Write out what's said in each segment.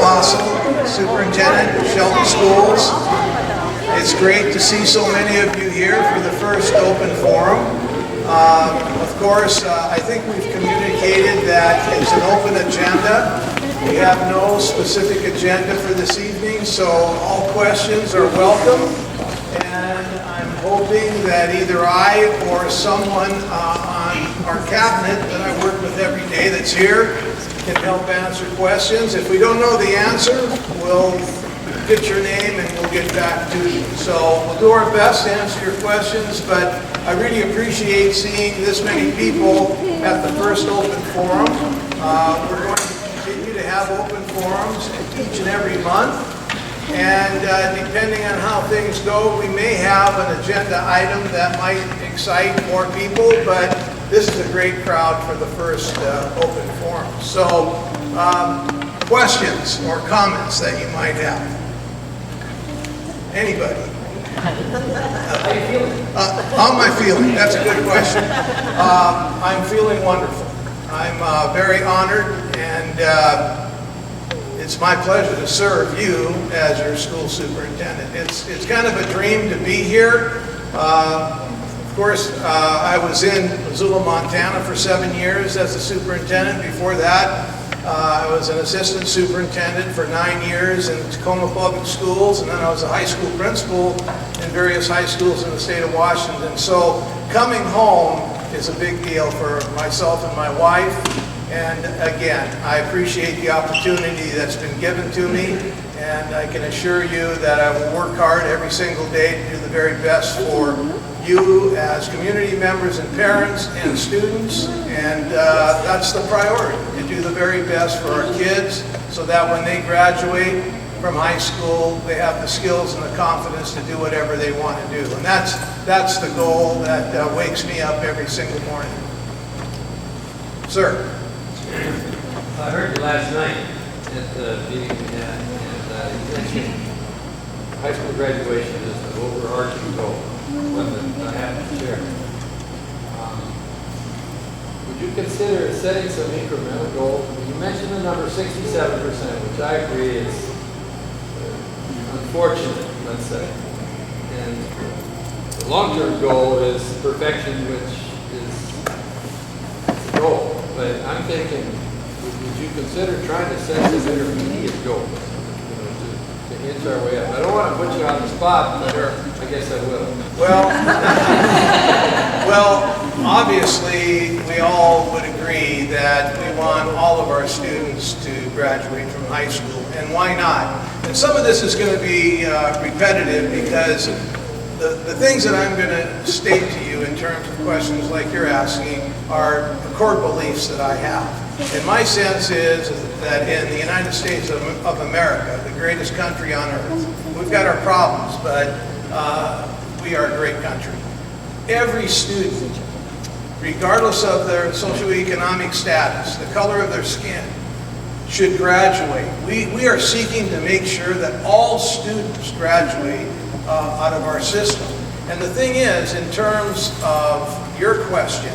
Superintendent of Shelton Schools. It's great to see so many of you here for the first open forum. Of course, I think we've communicated that it's an open agenda. We have no specific agenda for this evening, so all questions are welcome. And I'm hoping that either I or someone on our cabinet that I work with every day that's here can help answer questions. If we don't know the answer, we'll get your name and we'll get back to you. So we'll do our best to answer your questions, but I really appreciate seeing this many people at the first open forum. We're going to continue to have open forums each and every month. And depending on how things go, we may have an agenda item that might excite more people, but this is a great crowd for the first open forum. So, questions or comments that you might have? Anybody? How are you feeling? How am I feeling? That's a good question. I'm feeling wonderful. I'm very honored, and it's my pleasure to serve you as your school superintendent. It's kind of a dream to be here. Of course, I was in Missoula, Montana for 7 years as a superintendent. Before that, I was an assistant superintendent for 9 years in Tacoma Public Schools, and then I was a high school principal in various high schools in the state of Washington. So coming home is a big deal for myself and my wife. And again, I appreciate the opportunity that's been given to me, and I can assure you that I will work hard every single day to do the very best for you as community members and parents and students, and that's the priority, to do the very best for our kids so that when they graduate from high school, they have the skills and the confidence to do whatever they want to do. And that's the goal that wakes me up every single morning. Sir. I heard you last night at the meeting we had, and you mentioned high school graduation is the overarching goal, one that I have to share. Would you consider setting some incremental goals? You mentioned the number 67%, which I agree is unfortunate, let's say. And the long-term goal is perfection, which is the goal. But I'm thinking, would you consider trying to set some intermediate goals, to inch our way up? I don't want to put you on the spot, but I guess I will. Well, obviously, we all would agree that we want all of our students to graduate from high school, and why not? And some of this is going to be repetitive because the things that I'm going to state to you in terms of questions like you're asking are the core beliefs that I have. And my sense is that in the United States of America, the greatest country on earth, we've got our problems, but we are a great country. Every student, regardless of their socioeconomic status, the color of their skin, should graduate. We are seeking to make sure that all students graduate out of our system. And the thing is, in terms of your question,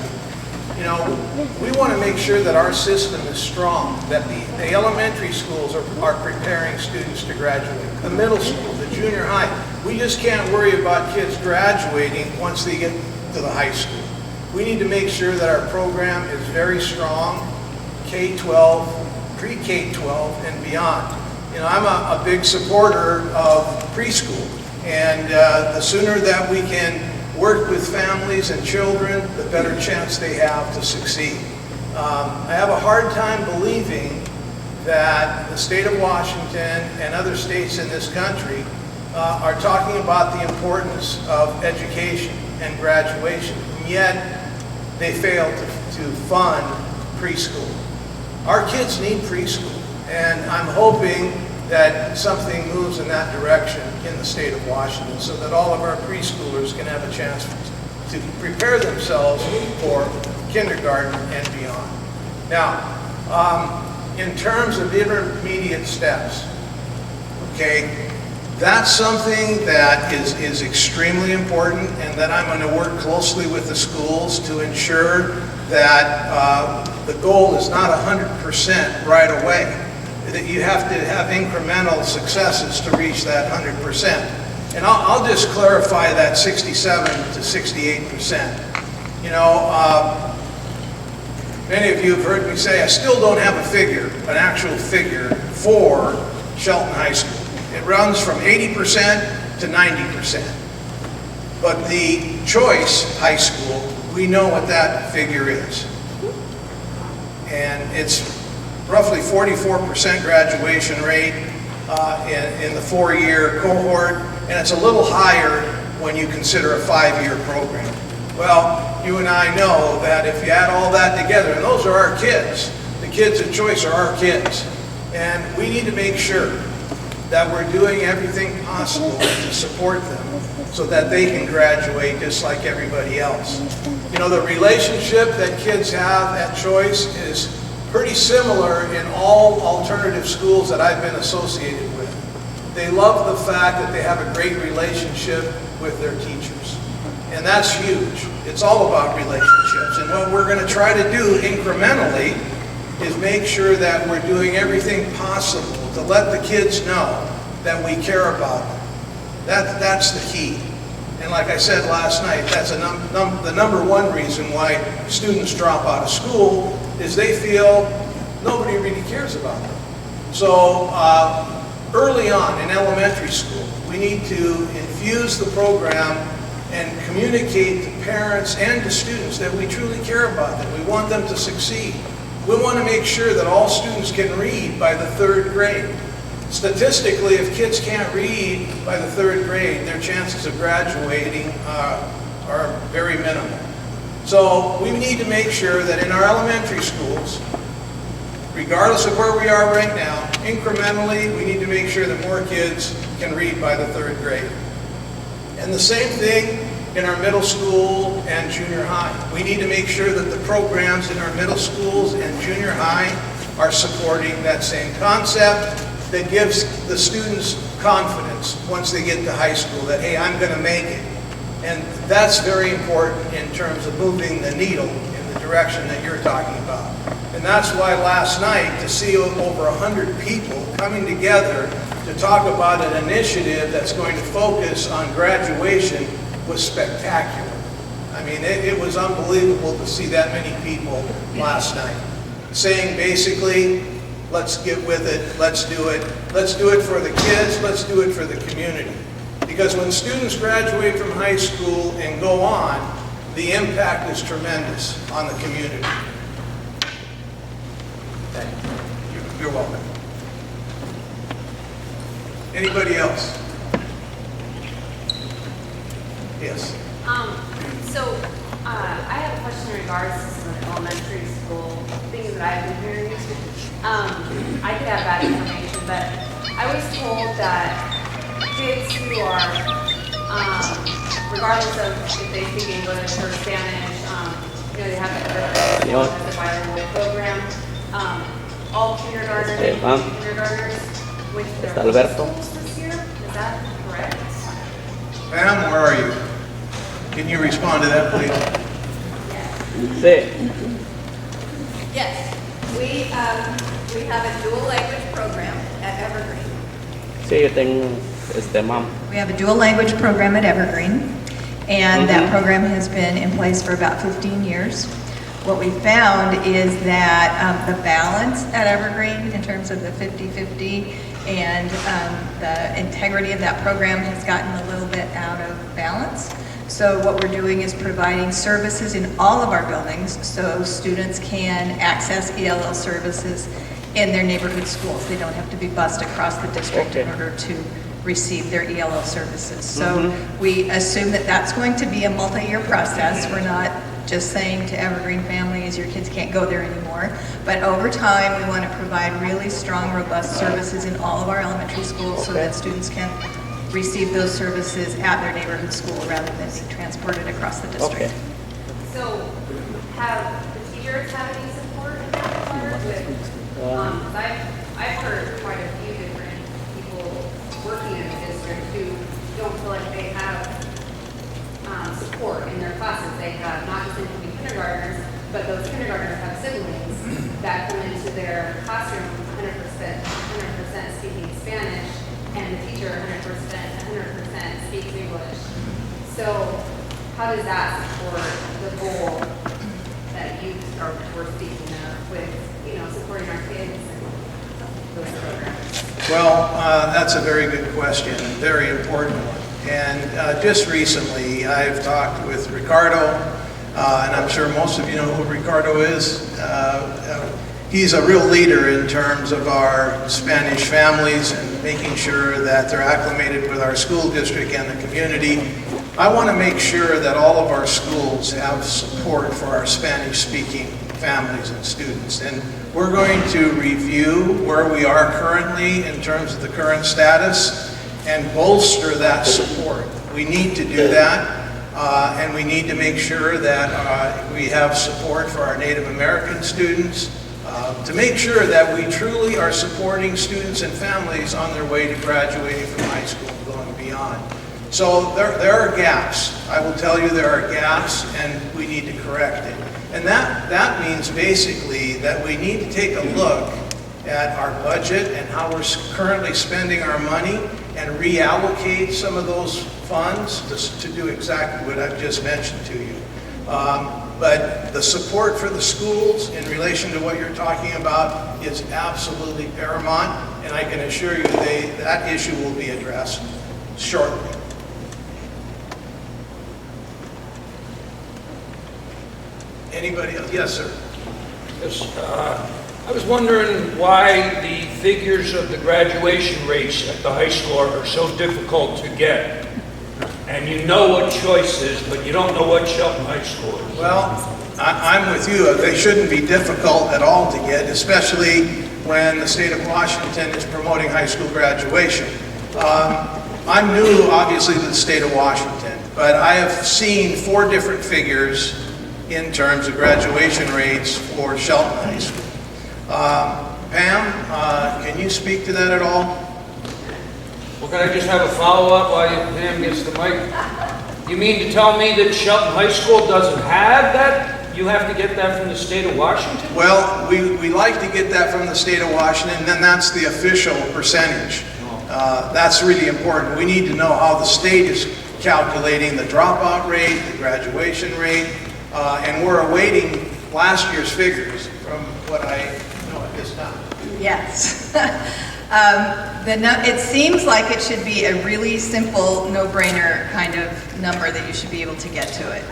we want to make sure that our system is strong, that the elementary schools are preparing students to graduate, the middle school, the junior high. We just can't worry about kids graduating once they get to the high school. We need to make sure that our program is very strong, K-12, pre-K-12, and beyond. I'm a big supporter of preschool. And the sooner that we can work with families and children, the better chance they have to succeed. I have a hard time believing that the state of Washington and other states in this country are talking about the importance of education and graduation, and yet they fail to fund preschool. Our kids need preschool, and I'm hoping that something moves in that direction in the state of Washington so that all of our preschoolers can have a chance to prepare themselves for kindergarten and beyond. Now, in terms of intermediate steps, okay, that's something that is extremely important, and that I'm going to work closely with the schools to ensure that the goal is not 100% right away. that you have to have incremental successes to reach that 100%. And I'll just clarify that 67 to 68%. You know, many of you have heard me say I still don't have a figure, an actual figure for Shelton High School. It runs from 80% to 90%. But the choice high school, we know what that figure is. And it's roughly 44% graduation rate in the 4-year cohort, and it's a little higher when you consider a 5-year program. Well, you and I know that if you add all that together, and those are our kids, the kids at choice are our kids, and we need to make sure that we're doing everything possible to support them so that they can graduate just like everybody else. You know, the relationship that kids have at choice is pretty similar in all alternative schools that I've been associated with. They love the fact that they have a great relationship with their teachers. And that's huge. It's all about relationships. And what we're going to try to do incrementally is make sure that we're doing everything possible to let the kids know that we care about them. That's the key. And like I said last night, that's the number one reason why students drop out of school is they feel nobody really cares about them. So early on in elementary school, we need to infuse the program and communicate to parents and to students that we truly care about them. We want them to succeed. We want to make sure that all students can read by the 3rd grade. Statistically, if kids can't read by the 3rd grade, their chances of graduating are very minimal. So we need to make sure that in our elementary schools, regardless of where we are right now, incrementally, we need to make sure that more kids can read by the 3rd grade. And the same thing in our middle school and junior high. We need to make sure that the programs in our middle schools and junior high are supporting that same concept that gives the students confidence once they get to high school that, hey, I'm going to make it. And that's very important in terms of moving the needle in the direction that you're talking about. And that's why last night, to see over 100 people coming together to talk about an initiative that's going to focus on graduation was spectacular. I mean, it was unbelievable to see that many people last night saying basically, let's get with it, let's do it. Let's do it for the kids, let's do it for the community. Because when students graduate from high school and go on, the impact is tremendous on the community. You're welcome. Anybody else? Yes. I have a question in regards to some of the elementary school things that I've been hearing. I could have bad information, but I was told that kids who are, regardless of if they speak English or Spanish, they have the bilingual program. All kindergartners went to their schools this year. Is that correct? Ma'am, where are you? Can you respond to that, please? Yes, we have a dual language program at Evergreen. Sí, yo tengo ma'am. We have a dual language program at Evergreen, and that program has been in place for about 15 years. What we found is that the balance at Evergreen in terms of the 50-50 and the integrity of that program has gotten a little bit out of balance. So what we're doing is providing services in all of our buildings so students can access ELL services in their neighborhood schools. They don't have to be bused across the district in order to receive their ELL services. So we assume that that's going to be a multi-year process. We're not just saying to Evergreen families, your kids can't go there anymore. But over time, we want to provide really strong, robust services in all of our elementary schools so that students can receive those services at their neighborhood school rather than being transported across the district. So, have the teachers had any support in that regard? Because I've heard quite a few different people working in the district who don't feel like they have support in their classes. They have not just incoming kindergartners, but those kindergartners have siblings that come into their classroom 100% So how does that support the goal that you are, we're speaking of with, you know, supporting our kids and those programs? Well, that's a very good question, a very important one. And just recently, I've talked with Ricardo, and I'm sure most of you know who Ricardo is. He's a real leader in terms of our Spanish families and making sure that they're acclimated with our school district and the community. I want to make sure that all of our schools have support for our Spanish-speaking families and students. And we're going to review where we are currently in terms of the current status and bolster that support. We need to do that. And we need to make sure that we have support for our Native American students, to make sure that we truly are supporting students and families on their way to graduating from high school and going beyond. So there are gaps. I will tell you there are gaps, and we need to correct it. And that means basically that we need to take a look at our budget and how we're currently spending our money and reallocate some of those funds to do exactly what I've just mentioned to you. But the support for the schools in relation to what you're talking about is absolutely paramount, and I can assure you that issue will be addressed shortly. Anybody else? Yes, sir. Yes, I was wondering why the figures of the graduation rates at the high school are so difficult to get. And you know what choice is, but you don't know what Shelton High School is. Well, I'm with you. They shouldn't be difficult at all to get, especially when the state of Washington is promoting high school graduation. I'm new, obviously, to the state of Washington, but I have seen 4 different figures in terms of graduation rates for Shelton High School. Pam, can you speak to that at all? Well, can I just have a follow-up while Pam gets the mic? You mean to tell me that Shelton High School doesn't have that? You have to get that from the state of Washington? Well, we like to get that from the state of Washington, and then that's the official percentage. That's really important. We need to know how the state is calculating the dropout rate, the graduation rate, and we're awaiting last year's figures from what I know at this time. Yes. It seems like it should be a really simple, no-brainer kind of number that you should be able to get to it.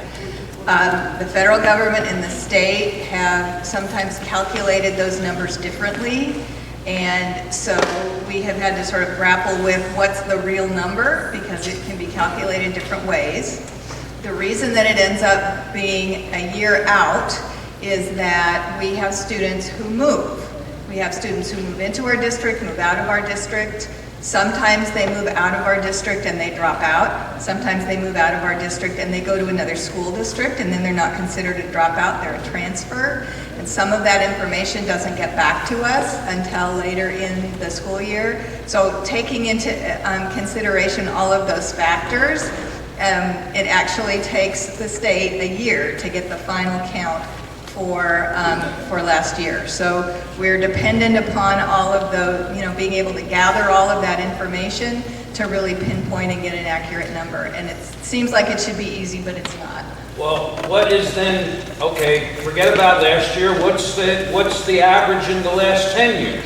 The federal government and the state have sometimes calculated those numbers differently, and so we have had to sort of grapple with what's the real number, because it can be calculated different ways. The reason that it ends up being a year out is that we have students who move. We have students who move into our district, move out of our district. Sometimes they move out of our district and they drop out. Sometimes they move out of our district and they go to another school district, and then they're not considered a dropout, they're a transfer. And some of that information doesn't get back to us until later in the school year. So taking into consideration all of those factors, it actually takes the state a year to get the final count for last year. So we're dependent upon all of the, being able to gather all of that information to really pinpoint and get an accurate number. And it seems like it should be easy, but it's not. Well, what is then, okay, forget about last year, what's the average in the last 10 years?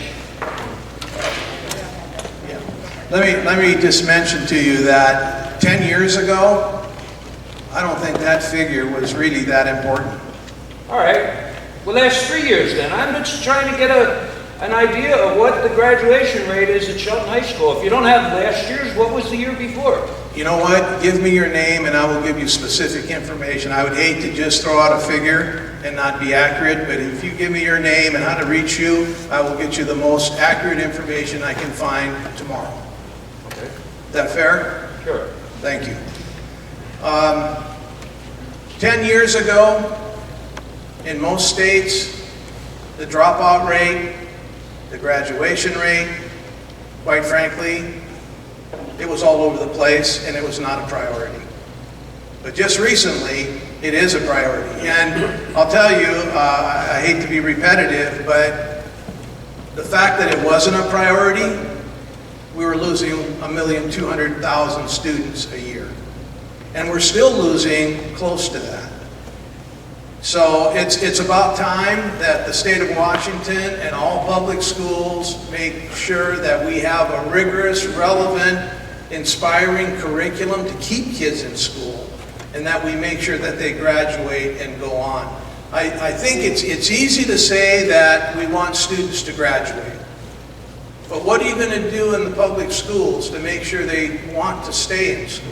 Yeah. Let me just mention to you that 10 years ago, I don't think that figure was really that important. All right. Well, that's 3 years then. I'm just trying to get an idea of what the graduation rate is at Shelton High School. If you don't have last year's, what was the year before? You know what? Give me your name and I will give you specific information. I would hate to just throw out a figure and not be accurate, but if you give me your name and how to reach you, I will get you the most accurate information I can find tomorrow. Okay. Is that fair? Sure. Thank you. 10 years ago, in most states, the dropout rate, the graduation rate, quite frankly, it was all over the place and it was not a priority. But just recently, it is a priority. And I'll tell you, I hate to be repetitive, but the fact that it wasn't a priority, we were losing 1,200,000 students a year. And we're still losing close to that. So it's about time that the state of Washington and all public schools make sure that we have a rigorous, relevant, inspiring curriculum to keep kids in school, and that we make sure that they graduate and go on. I think it's easy to say that we want students to graduate. But what are you going to do in the public schools to make sure they want to stay in school?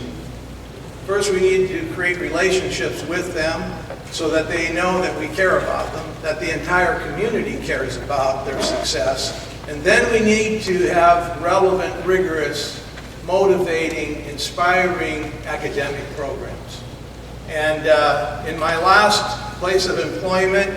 First, we need to create relationships with them so that they know that we care about them, that the entire community cares about their success. And then we need to have relevant, rigorous, motivating, inspiring academic programs. And in my last place of employment,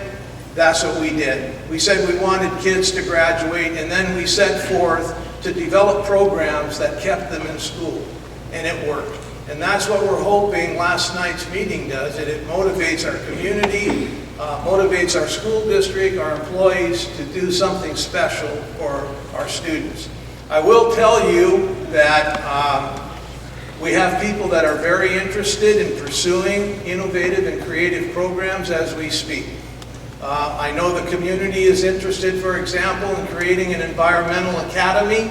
that's what we did. We said we wanted kids to graduate, and then we set forth to develop programs that kept them in school, and it worked. And that's what we're hoping last night's meeting does. It motivates our community, motivates our school district, our employees to do something special for our students. I will tell you that we have people that are very interested in pursuing innovative and creative programs as we speak. I know the community is interested, for example, in creating an environmental academy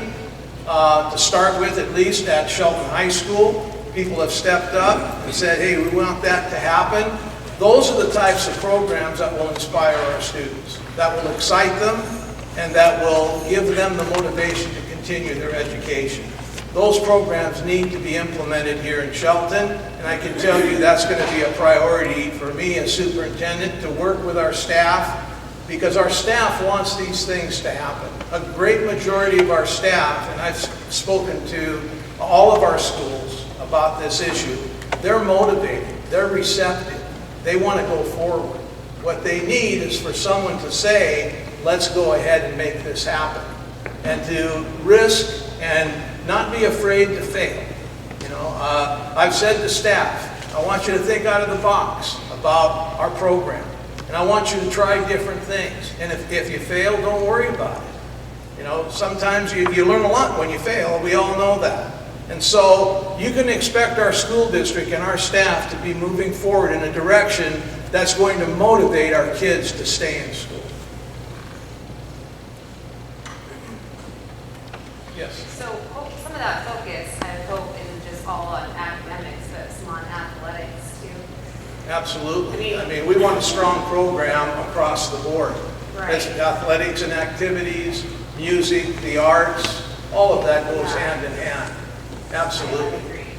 to start with, at least at Shelton High School. People have stepped up and said, hey, we want that to happen. Those are the types of programs that will inspire our students, that will excite them, and that will give them the motivation to continue their education. Those programs need to be implemented here in Shelton, and I can tell you that's going to be a priority for me as superintendent to work with our staff, because our staff wants these things to happen. A great majority of our staff, and I've spoken to all of our schools about this issue, they're motivated, they're receptive, they want to go forward. What they need is for someone to say, let's go ahead and make this happen, and to risk and not be afraid to fail. You know, I've said to staff, I want you to think out of the box about our program, and I want you to try different things. And if you fail, don't worry about it. You know, sometimes you learn a lot when you fail. We all know that. And so you can expect our school district and our staff to be moving forward in a direction that's going to motivate our kids to stay in school. Yes? So some of that focus, I hope, isn't just all on academics, but some on athletics too. Absolutely. I mean, we want a strong program across the board. Right. It's athletics and activities, music, the arts, all of that goes hand in hand. Absolutely. I agree.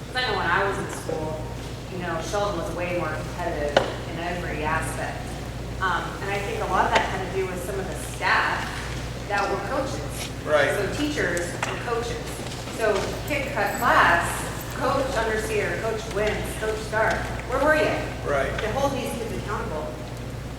'Cause I know when I was in school, you know, Sheldon was way more competitive in every aspect. And I think a lot of that had to do with some of the staff that were coaches. Right. So teachers were coaches. So kid cut class, coach underseer, coach wins, coach star. Where were you? Right. To hold these kids accountable.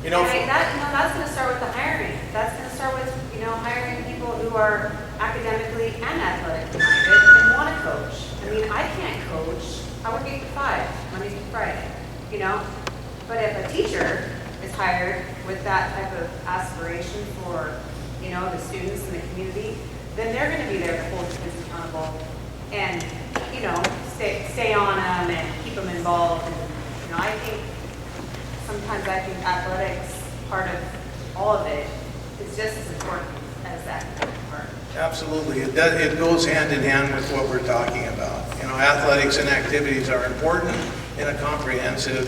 You know, That's going to start with the hiring. That's going to start with, hiring people who are academically and athletically minded and want to coach. I mean, I can't coach. I work 8 to 5, Monday through Friday, But if a teacher is hired with that type of aspiration for, the students in the community, then they're going to be there to hold kids accountable and, stay on them and keep them involved. And, I think sometimes athletics, part of all of it, is just as important as that part. absolutely. It goes hand in hand with what we're talking about. Athletics and activities are important in a comprehensive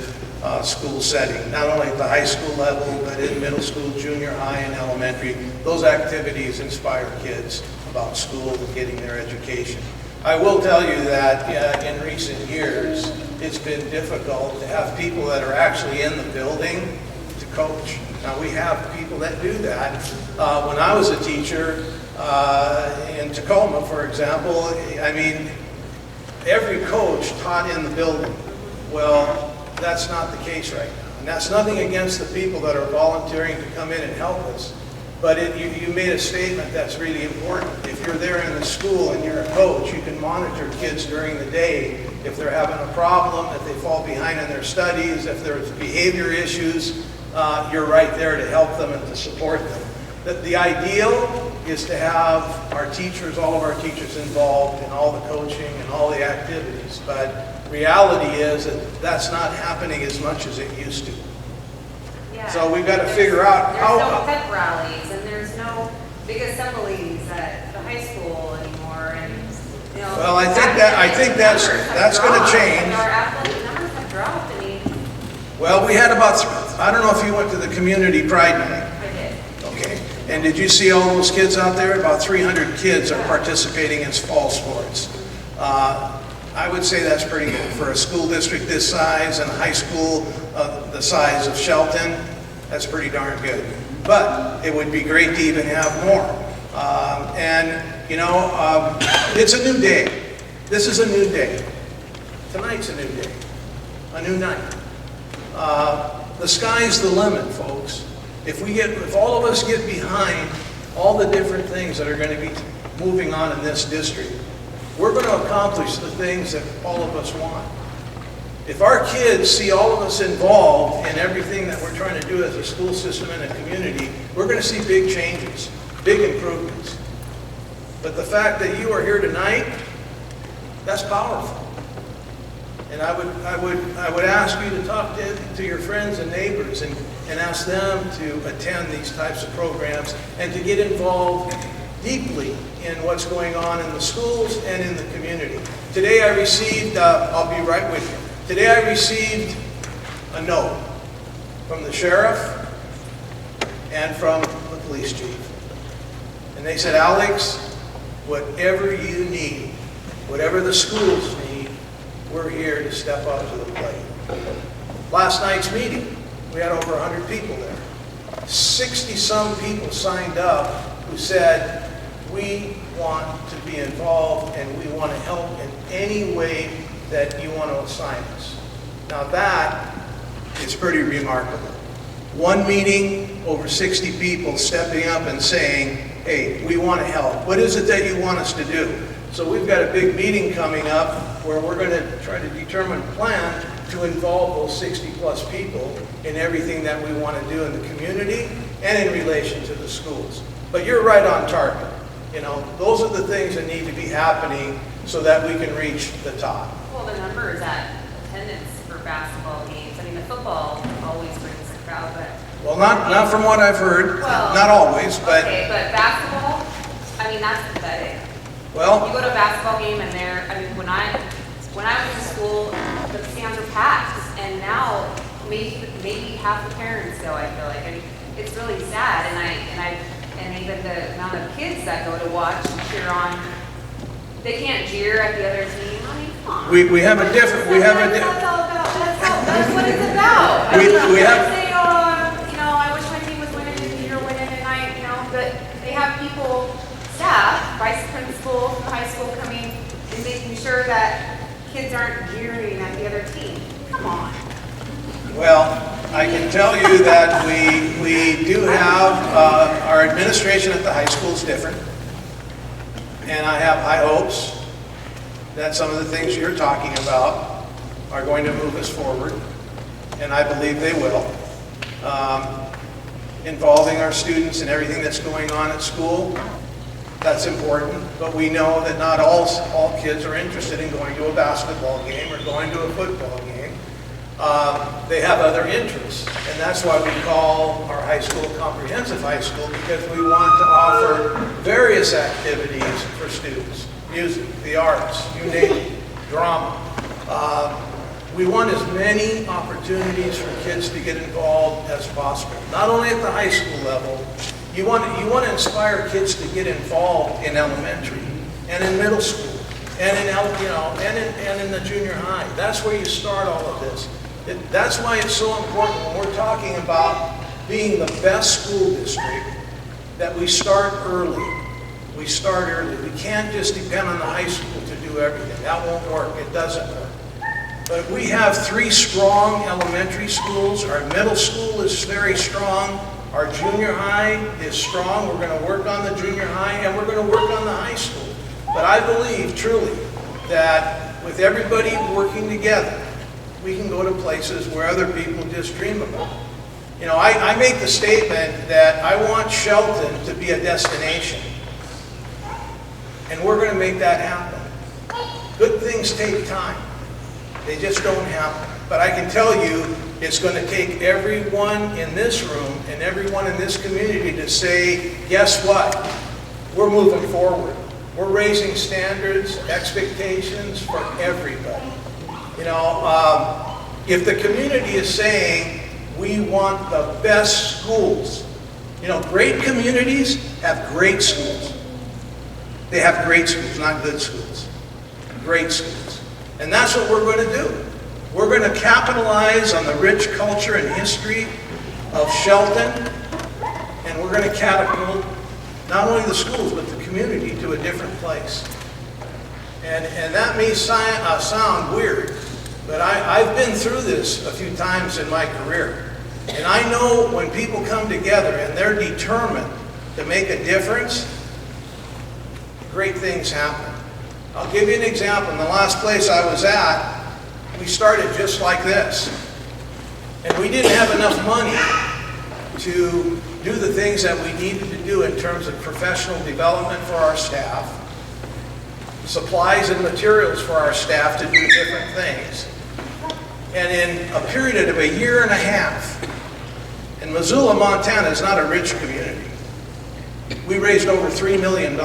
school setting, not only at the high school level, but in middle school, junior high, and elementary. Those activities inspire kids about school and getting their education. I will tell you that in recent years, it's been difficult to have people that are actually in the building to coach. Now, we have people that do that. When I was a teacher in Tacoma, for example, every coach taught in the building. Well, that's not the case right now. And that's nothing against the people that are volunteering to come in and help us. But you made a statement that's really important. If you're there in the school and you're a coach, you can monitor kids during the day. If they're having a problem, if they fall behind in their studies, if there's behavior issues, you're right there to help them and to support them. The ideal is to have our teachers, all of our teachers involved in all the coaching and all the activities. But reality is that that's not happening as much as it used to. Yeah. So we've got to figure out how. There's no pep rallies and there's no big assemblies at the high school anymore, and you know. Well, I think that's going to change. Our athletic numbers have dropped. I mean, Well, we had about, I don't know if you went to the community pride night. I did. Okay. And did you see all those kids out there? About 300 kids are participating in fall sports. I would say that's pretty good for a school district this size and a high school the size of Shelton. That's pretty darn good. But it would be great to even have more. It's a new day. This is a new day. Tonight's a new day. A new night. The sky's the limit, folks. If all of us get behind all the different things that are going to be moving on in this district, we're going to accomplish the things that all of us want. If our kids see all of us involved in everything that we're trying to do as a school system and a community, we're going to see big changes, big improvements. But the fact that you are here tonight, that's powerful. And I would ask you to talk to your friends and neighbors and ask them to attend these types of programs and to get involved deeply in what's going on in the schools and in the community. Today I received, I'll be right with you, today I received a note from the sheriff and from the police chief. And they said, Alex, whatever you need, whatever the schools need, we're here to step up to the plate. Last night's meeting, we had over 100 people there. 60-some people signed up who said, we want to be involved and we want to help in any way that you want to assign us. Now that is pretty remarkable. One meeting, over 60 people stepping up and saying, hey, we want to help. What is it that you want us to do? So we've got a big meeting coming up where we're going to try to determine a plan to involve those 60-plus people in everything that we want to do in the community and in relation to the schools. But you're right on target. You know, those are the things that need to be happening so that we can reach the top. Well, the numbers at attendance for basketball games, I mean, the football always brings a crowd, but. Well, not from what I've heard, Well, not always, but. Okay, but basketball, I mean, that's pathetic. Well, You go to a basketball game and when I was in school, the stands were packed, and now maybe half the parents go, I feel like. I mean, it's really sad, and even the amount of kids that go to watch and cheer on, they can't jeer at the other team. I mean, come on. we have a different, That's all about, that's what it's about. I We- mean, we they have- say, oh, I wish my team was winning and you're winning tonight, but they have people, staff, vice principal, from high school coming and making sure that kids aren't jeering at the other team. Come on. well, I can tell you that we do have, our administration at the high school is different. And I have high hopes that some of the things you're talking about are going to move us forward. And I believe they will. Involving our students in everything that's going on at school, that's important. But we know that not all kids are interested in going to a basketball game or going to a football game. They have other interests, and that's why we call our high school comprehensive high school, because we want to offer various activities for students. Music, the arts, you name it, drama. We want as many opportunities for kids to get involved as possible. Not only at the high school level, you want to inspire kids to get involved in elementary and in middle school and in the junior high. That's where you start all of this. That's why it's so important when we're talking about being the best school district that we start early. We start early. We can't just depend on the high school to do everything. That won't work. It doesn't work. But we have 3 strong elementary schools. Our middle school is very strong. Our junior high is strong. We're going to work on the junior high, and we're going to work on the high school. But I believe truly that with everybody working together, we can go to places where other people just dream about. You know, I make the statement that I want Shelton to be a destination. And we're going to make that happen. Good things take time. They just don't happen. But I can tell you, it's going to take everyone in this room and everyone in this community to say, guess what? We're moving forward. We're raising standards, expectations for everybody. You know, if the community is saying, we want the best schools, you know, great communities have great schools. They have great schools, not good schools. Great schools. And that's what we're going to do. We're going to capitalize on the rich culture and history of Shelton, and we're going to catapult not only the schools, but the community to a different place. And that may sound weird, but I've been through this a few times in my career. And I know when people come together and they're determined to make a difference, great things happen. I'll give you an example. In the last place I was at, we started just like this. And we didn't have enough money to do the things that we needed to do in terms of professional development for our staff, supplies and materials for our staff to do different things. And in a period of a year and a half, and Missoula, Montana is not a rich community, we raised over $3 million.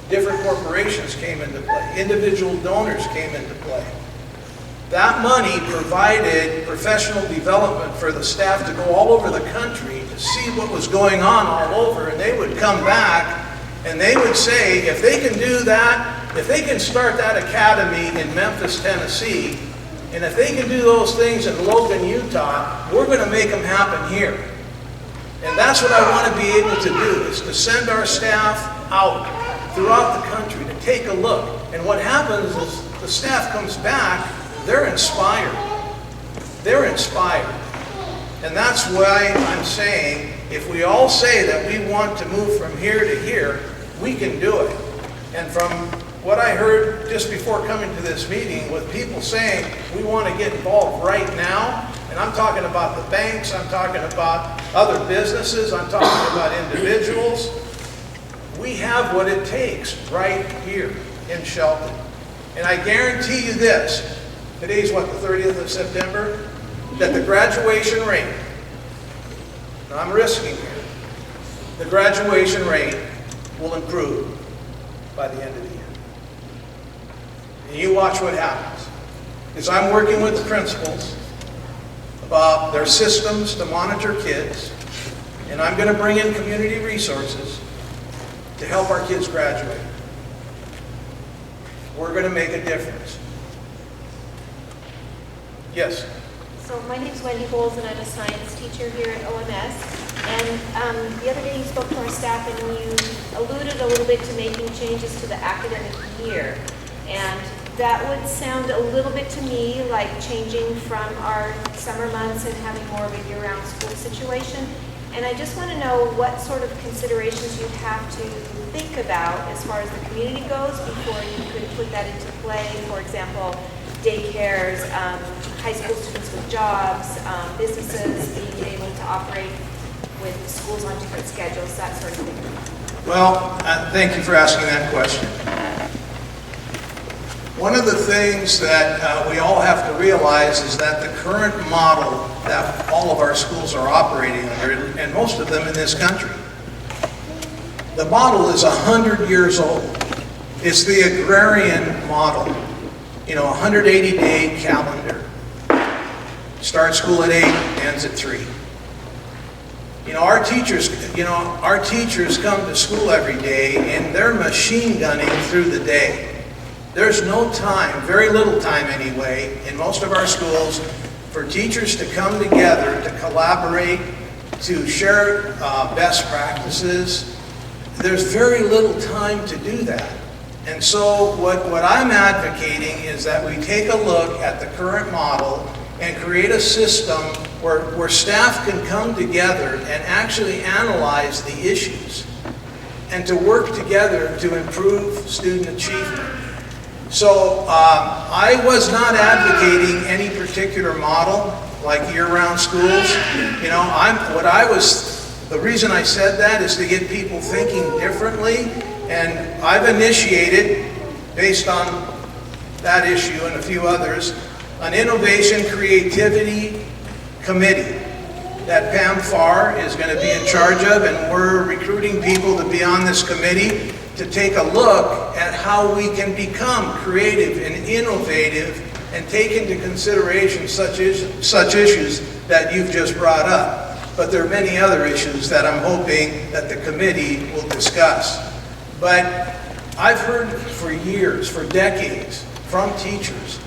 Different corporations came into play. Individual donors came into play. That money provided professional development for the staff to go all over the country to see what was going on all over, and they would come back and they would say, if they can do that, if they can start that academy in Memphis, Tennessee, and if they can do those things in Logan, Utah, we're going to make them happen here. And that's what I want to be able to do, is to send our staff out throughout the country to take a look. And what happens is the staff comes back, they're inspired. They're inspired. And that's why I'm saying, if we all say that we want to move from here to here, we can do it. And from what I heard just before coming to this meeting, with people saying we want to get involved right now, and I'm talking about the banks, I'm talking about other businesses, I'm talking about individuals, we have what it takes right here in Shelton. And I guarantee you this, today's what, the 30th of September? That the graduation rate, now I'm risking here, the graduation rate will improve by the end of the year. And you watch what happens. Because I'm working with the principals about their systems to monitor kids, and I'm going to bring in community resources to help our kids graduate. We're going to make a difference. Yes? So my name is Wendy Bowles, and I'm a science teacher here at OMS. And the other day you spoke to our staff, and you alluded a little bit to making changes to the academic year. And that would sound a little bit to me like changing from our summer months and having more of a year-round school situation. And I just want to know what sort of considerations you have to think about as far as the community goes before you could put that into play. For example, daycares, high school students with jobs, businesses being able to operate with schools on different schedules, that sort of thing. Well, thank you for asking that question. One of the things that we all have to realize is that the current model that all of our schools are operating under, and most of them in this country, the model is 100 years old. It's the agrarian model. You know, 180-day calendar. Start school at 8, ends at 3. Our teachers come to school every day and they're machine gunning through the day. There's no time, very little time anyway, in most of our schools for teachers to come together, to collaborate, to share best practices. There's very little time to do that. And so what I'm advocating is that we take a look at the current model and create a system where staff can come together and actually analyze the issues and to work together to improve student achievement. So I was not advocating any particular model. like year-round schools. You know, the reason I said that is to get people thinking differently, and I've initiated, based on that issue and a few others, an innovation creativity committee that Pam Farr is going to be in charge of, and we're recruiting people to be on this committee to take a look at how we can become creative and innovative and take into consideration such issues that you've just brought up. But there are many other issues that I'm hoping that the committee will discuss. But I've heard for years, for decades, from teachers,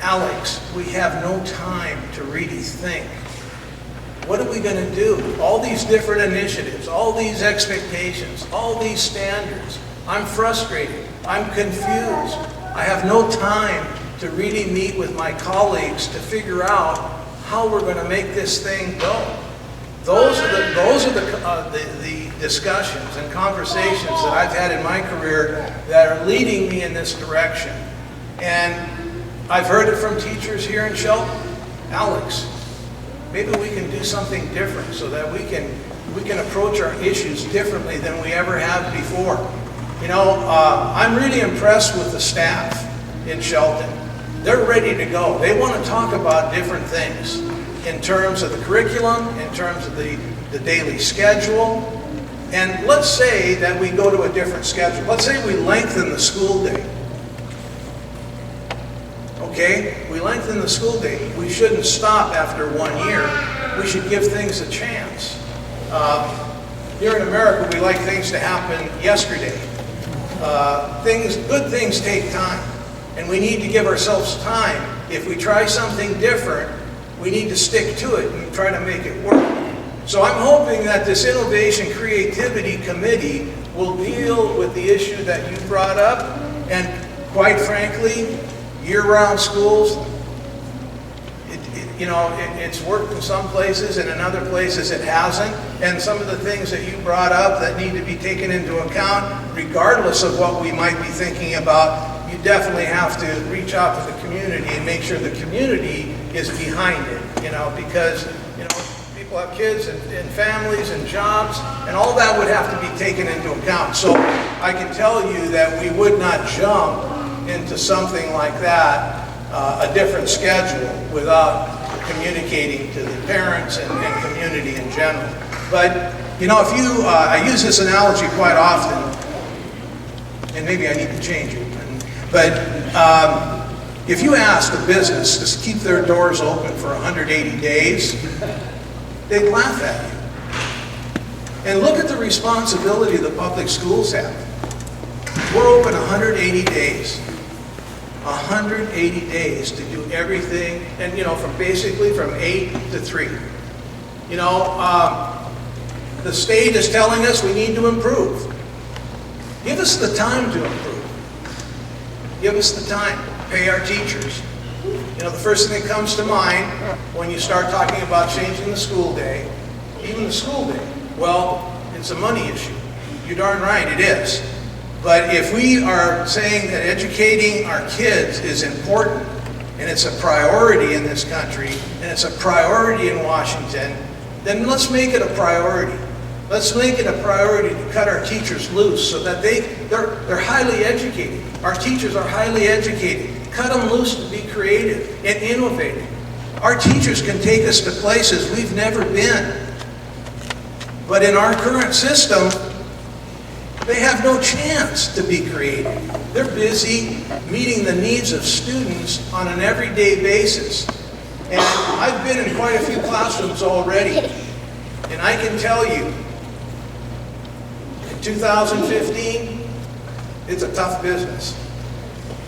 Alex, we have no time to really think. What are we going to do? All these different initiatives, all these expectations, all these standards. I'm frustrated. I'm confused. I have no time to really meet with my colleagues to figure out how we're going to make this thing go. Those are the discussions and conversations that I've had in my career that are leading me in this direction. And I've heard it from teachers here in Shelton. Alex, maybe we can do something different so that we can approach our issues differently than we ever have before. You know, I'm really impressed with the staff in Shelton. They're ready to go. They want to talk about different things in terms of the curriculum, in terms of the daily schedule. And let's say that we go to a different schedule. Let's say we lengthen the school day. Okay, we lengthen the school day. We shouldn't stop after 1 year. We should give things a chance. Here in America, we like things to happen yesterday. Good things take time, and we need to give ourselves time. If we try something different, we need to stick to it and try to make it work. So I'm hoping that this Innovation Creativity Committee will deal with the issue that you brought up, and quite frankly, year-round schools, it's worked in some places and in other places it hasn't. And some of the things that you brought up that need to be taken into account, regardless of what we might be thinking about, you definitely have to reach out to the community and make sure the community is behind it, because, people have kids and families and jobs, and all that would have to be taken into account. So I can tell you that we would not jump into something like that, a different schedule, without communicating to the parents and community in general. But, I use this analogy quite often, and maybe I need to change it. But if you ask a business to keep their doors open for 180 days, they'd laugh at you. And look at the responsibility the public schools have. We're open 180 days. 180 days to do everything, and from 8 to 3. The state is telling us we need to improve. Give us the time to improve. Give us the time. Pay our teachers. The first thing that comes to mind when you start talking about changing the school day, even the school day, well, it's a money issue. You're darn right, it is. But if we are saying that educating our kids is important, and it's a priority in this country, and it's a priority in Washington, then let's make it a priority. Let's make it a priority to cut our teachers loose so that they're highly educated. Our teachers are highly educated. Cut them loose to be creative and innovative. Our teachers can take us to places we've never been. But in our current system, they have no chance to be creative. They're busy meeting the needs of students on an everyday basis. And I've been in quite a few classrooms already. And I can tell you, in 2015, it's a tough business.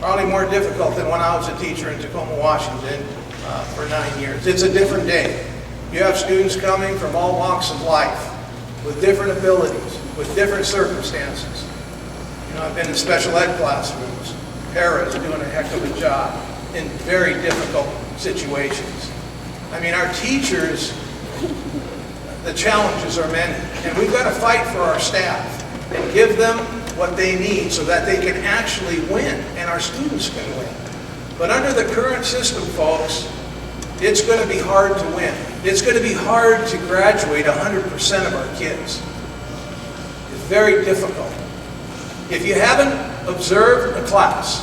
Probably more difficult than when I was a teacher in Tacoma, Washington for 9 years. It's a different day. You have students coming from all walks of life with different abilities, with different circumstances. I've been in special ed classrooms. Para is doing a heck of a job in very difficult situations. I mean, our teachers, the challenges are many, and we've got to fight for our staff and give them what they need so that they can actually win and our students can win. But under the current system, folks, It's going to be hard to win. It's going to be hard to graduate 100% of our kids. It's very difficult. If you haven't observed a class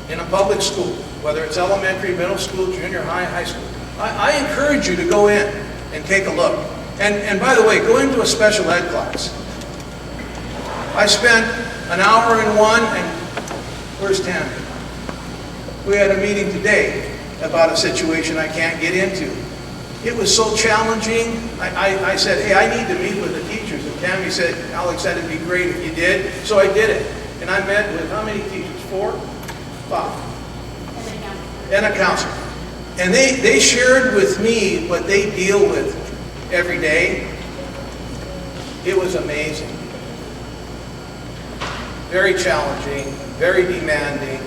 in a public school, whether it's elementary, middle school, junior high, high school, I encourage you to go in and take a look. And by the way, go into a special ed class. I spent an hour in one, and where's Tammy? We had a meeting today about a situation I can't get into. It was so challenging. I said, hey, I need to meet with the teachers. And Tammy said, Alex, that'd be great if you did. So I did it. And I met with how many teachers? 4? 5. And a counselor. And they shared with me what they deal with every day. It was amazing. Very challenging, very demanding.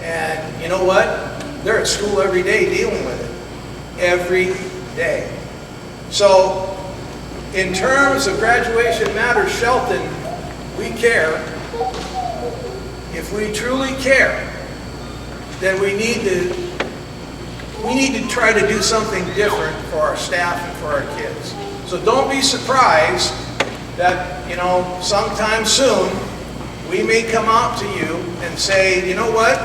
And you know what? They're at school every day dealing with it. Every day. So, in terms of graduation matters, Shelton, we care. If we truly care, then we need to try to do something different for our staff and for our kids. So don't be surprised that, sometime soon, we may come out to you and say, you know what?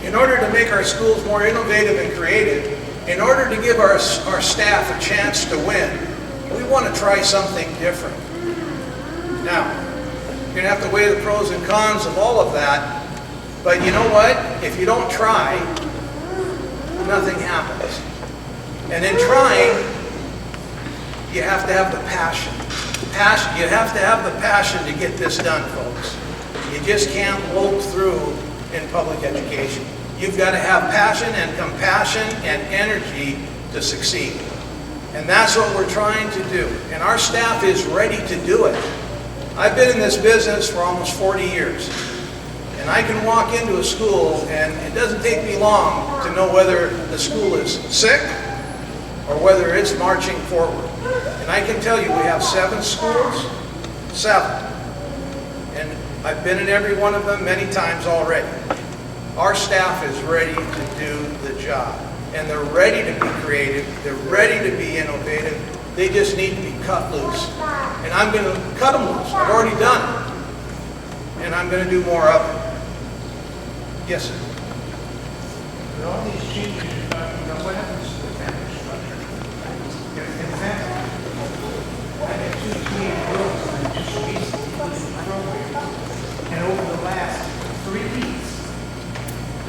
In order to make our schools more innovative and creative, in order to give our staff a chance to win, we want to try something different. Now, you're going to have to weigh the pros and cons of all of that, but you know what? If you don't try, nothing happens. And in trying, you have to have the passion. You have to have the passion to get this done, folks. You just can't lope through in public education. You've got to have passion and compassion and energy to succeed. And that's what we're trying to do. And our staff is ready to do it. I've been in this business for almost 40 years. And I can walk into a school and it doesn't take me long to know whether the school is sick or whether it's marching forward. And I can tell you we have 7 schools, 7. And I've been in every one of them many times already. Our staff is ready to do the job. And they're ready to be creative. They're ready to be innovative. They just need to be cut loose. And I'm going to cut them loose. I've already done it. And I'm going to do more of it. Yes, sir. With all these changes you're talking about, what happens to the family structure? In fact, I had 2 teenage girls and I just recently did the program. And over the last 3 weeks,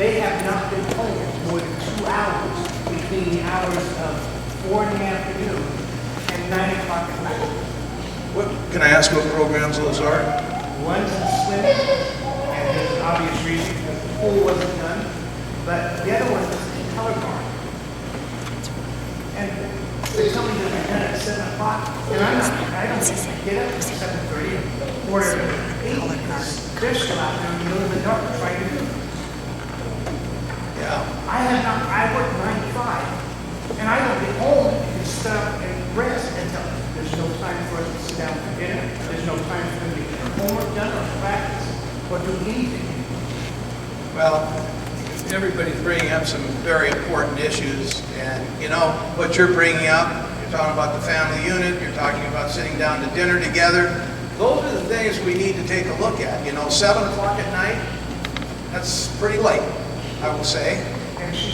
they have not been home more than 2 hours between the hours of 4 in the afternoon and 9 o'clock at night. Can I ask what programs those are? One's in swim, and there's an obvious reason because the pool wasn't done, but the other one is in color guard. And they tell me that they're done at 7 o'clock, and I don't get up at 7:30 or 8 because they're still out there in the middle of the dark trying to do it. Yeah. I work 9 to 5, and I don't get home and stop and rest until there's no time for us to sit down for dinner. There's no time for them to get their homework done or practice or do anything. Well, everybody's bringing up some very important issues, and what you're bringing up, you're talking about the family unit, you're talking about sitting down to dinner together. Those are the things we need to take a look at. 7 o'clock at night, that's pretty late, I will say.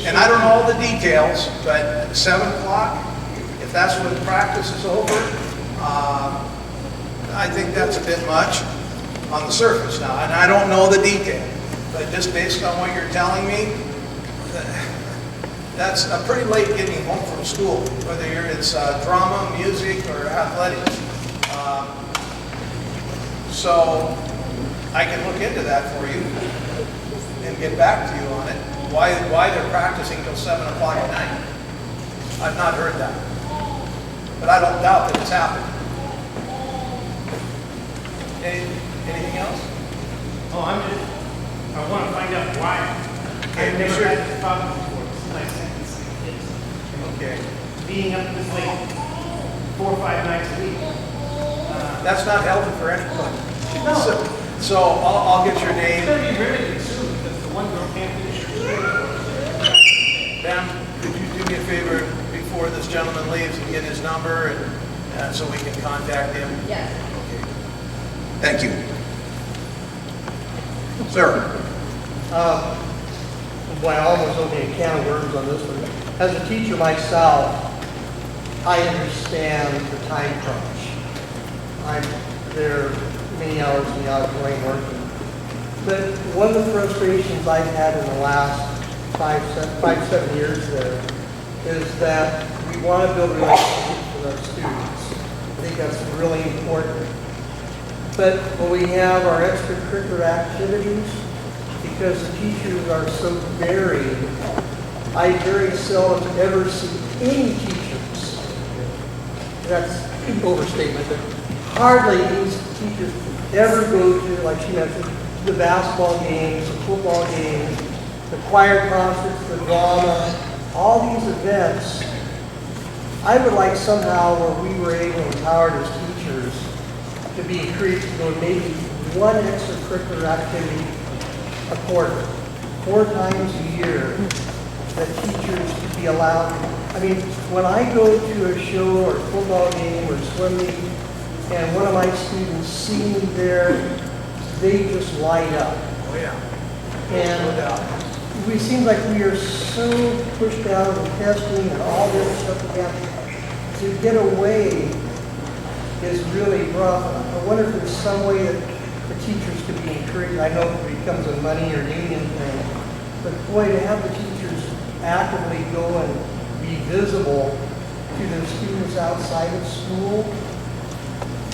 And I don't know all the details, but at 7 o'clock, if that's when practice is over, I think that's a bit much on the surface now. And I don't know the detail, but just based on what you're telling me, that's a pretty late getting home from school, whether it's drama, music, or athletics. So I can look into that for you and get back to you on it. Why they're practicing till 7 o'clock at night. I've not heard that. But I don't doubt that it's happened. Anything else? Oh, I want to find out why. Okay, I've never sure. had this problem before. This is my second kids. Okay. Being up this late 4 or 5 nights a week. That's not healthy for anybody. No. So I'll get your It's name. going to be really soon because the one girl can't finish her school. Bam. do me a favor before this gentleman leaves and get his number and so we can contact him? Yes. Okay. Thank you. Sir? Boy, I almost opened a can of worms on this one. As a teacher myself, I understand the time crunch. I'm there many hours in the auditorium working. But one of the frustrations I've had in the last 7 years there is that we want to build relationships with our students. I think that's really important. But when we have our extracurricular activities, because the teachers are so varied, I very seldom ever see any teachers, that's an overstatement, but hardly any teachers ever go to, like she mentioned, the basketball games, the football games, the choir concerts, the drama, all these events. I would like somehow where we were able, empowered as teachers, to be encouraged to go maybe one extracurricular activity a quarter, 4 times a year, that teachers could be allowed. I mean, when I go to a show or football game or swim meet, and one of my students see me there, they just light up. Oh, yeah. And it seems like we are so pushed out with testing and all this stuff we have. To get away is really rough. I wonder if there's some way that the teachers could be encouraged. I know it becomes a money or union thing, but boy, to have the teachers actively go and be visible to their students outside of school,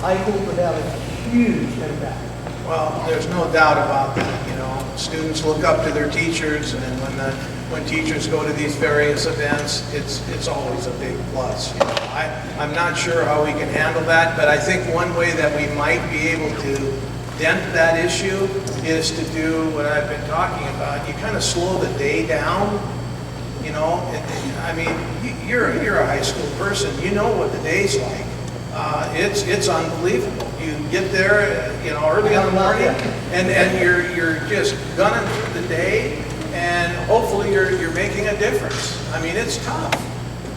I think would have a huge impact. Well, there's no doubt about that, you know. Students look up to their teachers, and when teachers go to these various events, it's always a big plus. You know, I'm not sure how we can handle that, but I think one way that we might be able to dent that issue is to do what I've been talking about. You kind of slow the day down, you know. I mean, you're a high school person. You know what the day's like. It's unbelievable. You get there, you know, early in the morning, and you're just gunning through the day, and hopefully you're making a difference. I mean, it's tough.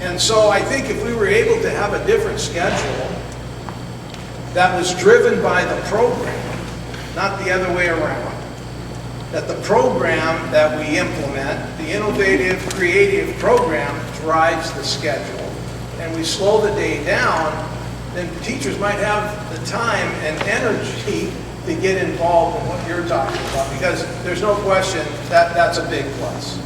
And so I think if we were able to have a different schedule that was driven by the program, not the other way around, that the program that we implement, the innovative, creative program, drives the schedule, and we slow the day down, then teachers might have the time and energy to get involved in what you're talking about, because there's no question that that's a big plus.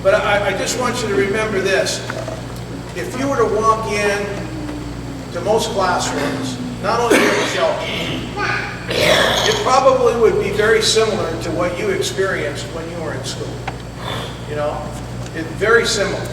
But I just want you to remember this. If you were to walk in to most classrooms, not only here at Shelton, it probably would be very similar to what you experienced when you were in school. You know, it's very similar.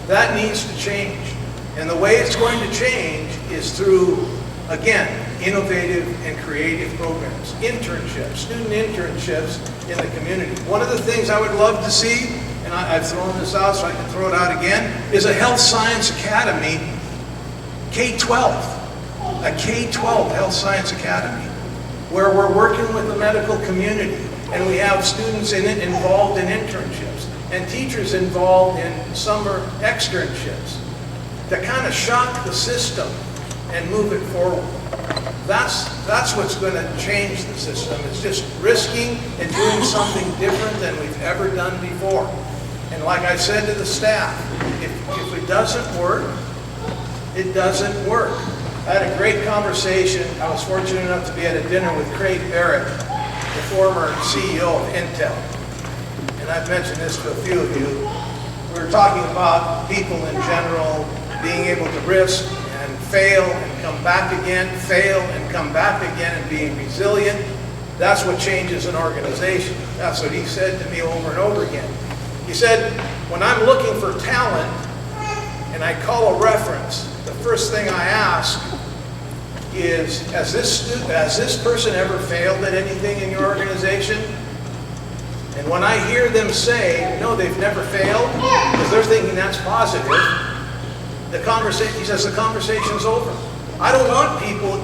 That needs to change. And the way it's going to change is through, again, innovative and creative programs, internships, student internships in the community. One of the things I would love to see, and I've thrown this out so I can throw it out again, is a Health Science Academy, K-12, a K-12 Health Science Academy, where we're working with the medical community, and we have students involved in internships, and teachers involved in summer externships to kind of shock the system and move it forward. That's what's going to change the system. It's just risking and doing something different than we've ever done before. And like I said to the staff, if it doesn't work, it doesn't work. I had a great conversation. I was fortunate enough to be at a dinner with Craig Barrett, the former CEO of Intel. And I've mentioned this to a few of you. We were talking about people in general being able to risk and fail and come back again, fail and come back again, and being resilient. That's what changes an organization. That's what he said to me over and over again. He said, when I'm looking for talent and I call a reference, the first thing I ask is, has this person ever failed at anything in your organization? And when I hear them say, no, they've never failed, because they're thinking that's positive, he says the conversation's over. I don't want people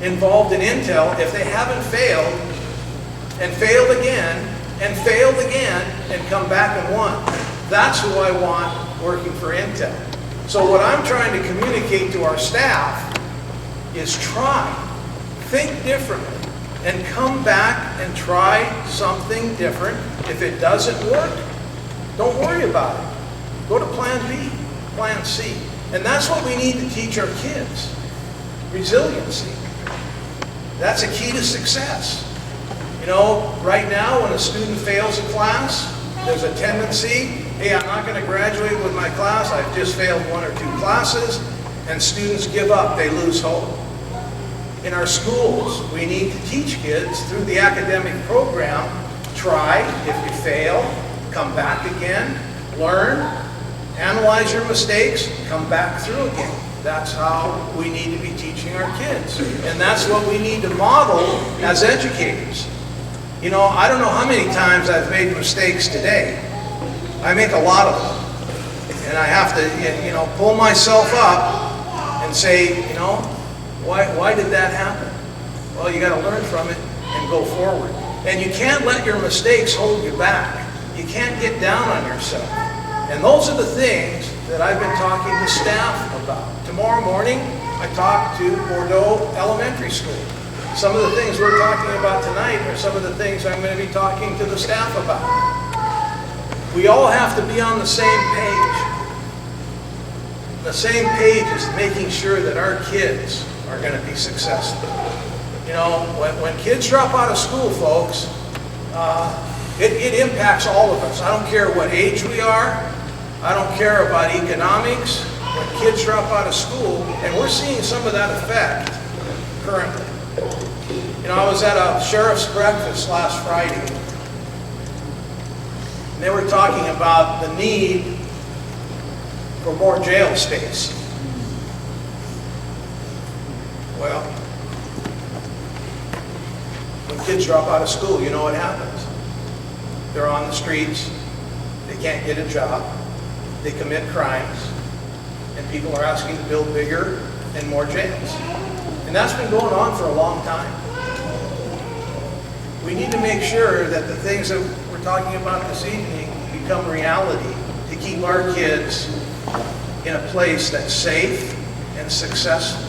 involved in Intel if they haven't failed and failed again and failed again and come back and won. That's who I want working for Intel. So what I'm trying to communicate to our staff is try, think differently, and come back and try something different. If it doesn't work, don't worry about it. Go to plan B, plan C. And that's what we need to teach our kids. Resiliency. That's a key to success. You know, right now when a student fails a class, there's a tendency, hey, I'm not going to graduate with my class, I've just failed 1 or 2 classes, and students give up, they lose hope. In our schools, we need to teach kids through the academic program, try, if you fail, come back again, learn, analyze your mistakes, come back through again. That's how we need to be teaching our kids. And that's what we need to model as educators. You know, I don't know how many times I've made mistakes today. I make a lot of them. And I have to, you know, pull myself up and say, you know, why did that happen? Well, you got to learn from it and go forward. And you can't let your mistakes hold you back. You can't get down on yourself. And those are the things that I've been talking to staff about. Tomorrow morning, I talk to Bordeaux Elementary School. Some of the things we're talking about tonight are some of the things I'm going to be talking to the staff about. We all have to be on the same page. The same page is making sure that our kids are going to be successful. You know, when kids drop out of school, folks, it impacts all of us. I don't care what age we are. I don't care about economics. When kids drop out of school, and we're seeing some of that effect currently. You know, I was at a sheriff's breakfast last Friday, and they were talking about the need for more jail space. Well, when kids drop out of school, you know what happens. They're on the streets, they can't get a job, they commit crimes, and people are asking to build bigger and more jails. And that's been going on for a long time. We need to make sure that the things that we're talking about this evening become reality to keep our kids in a place that's safe and successful.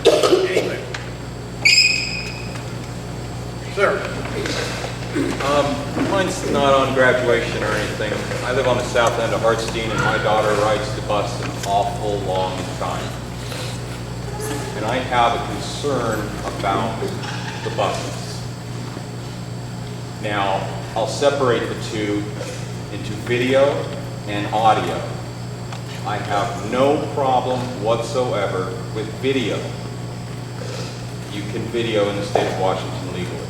Anyway. Sir. Mine's not on graduation or anything. I live on the south end of Hartstein, and my daughter rides the bus an awful long time. And I have a concern about the buses. Now, I'll separate the two into video and audio. I have no problem whatsoever with video. You can video in the state of Washington legally.